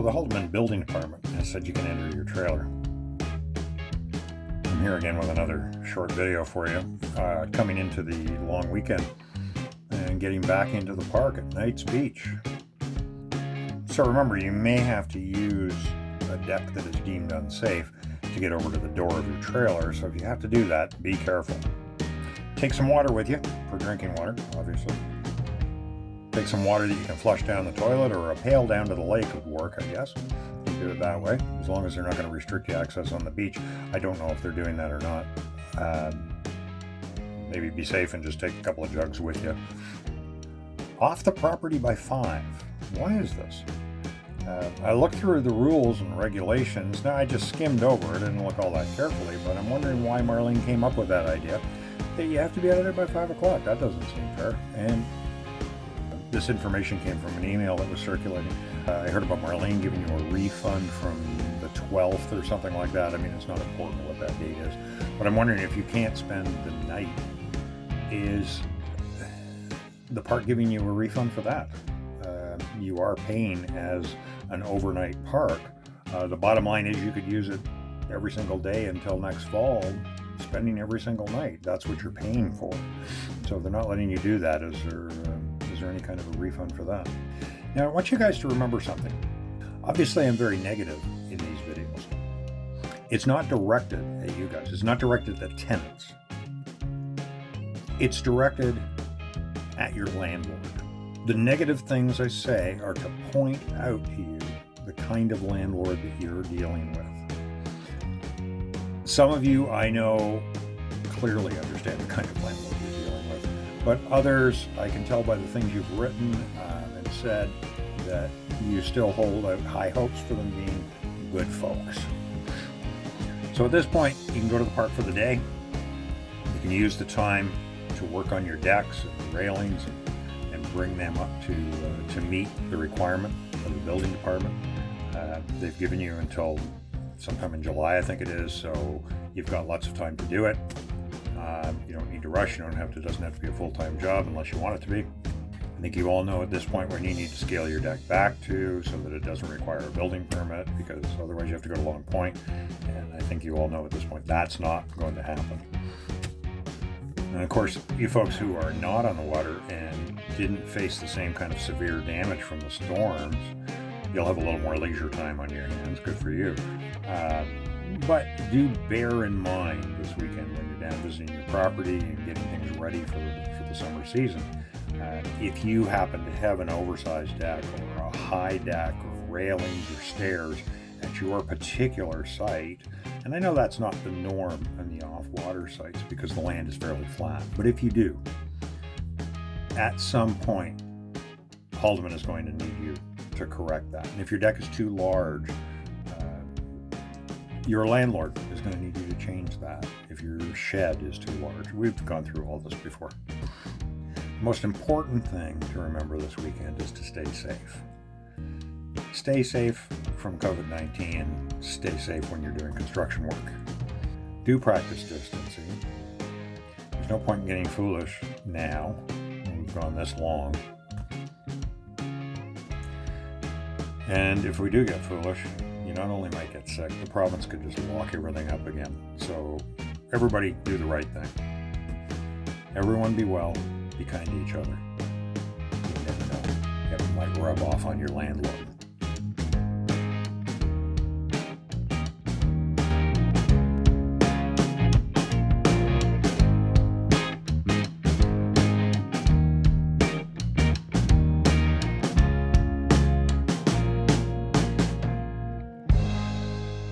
the Haldeman Building Department has said you can enter your trailer. I'm here again with another short video for you, coming into the long weekend and getting back into the park at Knights Beach. So remember, you may have to use a deck that is deemed unsafe to get over to the door of your trailer, so if you have to do that, be careful. Take some water with you, for drinking water, obviously. Take some water that you can flush down the toilet, or a pail down to the lake would work, I guess. You can do it that way, as long as they're not going to restrict you access on the beach. I don't know if they're doing that or not. Maybe be safe and just take a couple of jugs with you. Off the property by 5. Why is this? I looked through the rules and regulations. Now, I just skimmed over it, didn't look all that carefully, but I'm wondering why Marlene came up with that idea. That you have to be out of there by 5 o'clock. That doesn't seem fair. And this information came from an email that was circulating. I heard about Marlene giving you a refund from the 12th or something like that. I mean, it's not important what that date is. But I'm wondering, if you can't spend the night, is the park giving you a refund for that? You are paying as an overnight park. The bottom line is you could use it every single day until next fall, spending every single night. That's what you're paying for. So if they're not letting you do that, is there any kind of a refund for that? Now, I want you guys to remember something. Obviously, I'm very negative in these videos. It's not directed at you guys. It's not directed at tenants. It's directed at your landlord. The negative things I say are to point out to you the kind of landlord that you're dealing with. Some of you, I know, clearly understand the kind of landlord you're dealing with, but others, I can tell by the things you've written and said, that you still hold out high hopes for them being good folks. So at this point, you can go to the park for the day. You can use the time to work on your decks and railings and bring them up to meet the requirement of the building department. They've given you until sometime in July, I think it is, so you've got lots of time to do it. You don't need to rush. It doesn't have to be a full-time job unless you want it to be. I think you all know at this point when you need to scale your deck back to, so that it doesn't require a building permit, because otherwise you have to go to Long Point. And I think you all know at this point that's not going to happen. And of course, you folks who are not on the water and didn't face the same kind of severe damage from the storms, you'll have a little more leisure time on your hands. Good for you. But do bear in mind this weekend when you're down visiting your property and getting things ready for the summer season, if you happen to have an oversized deck or a high deck or railings or stairs at your particular site, and I know that's not the norm on the off-water sites because the land is fairly flat, but if you do, at some point, Haldeman is going to need you to correct that. And if your deck is too large, your landlord is going to need you to change that if your shed is too large. We've gone through all this before. The most important thing to remember this weekend is to stay safe. Stay safe from COVID-19. Stay safe when you're doing construction work. Do practice distancing. There's no point in getting foolish now when we've gone this long. And if we do get foolish, you not only might get sick, the province could just lock everything up again. So everybody do the right thing. Everyone be well. Be kind to each other. You never know. It might rub off on your landlord.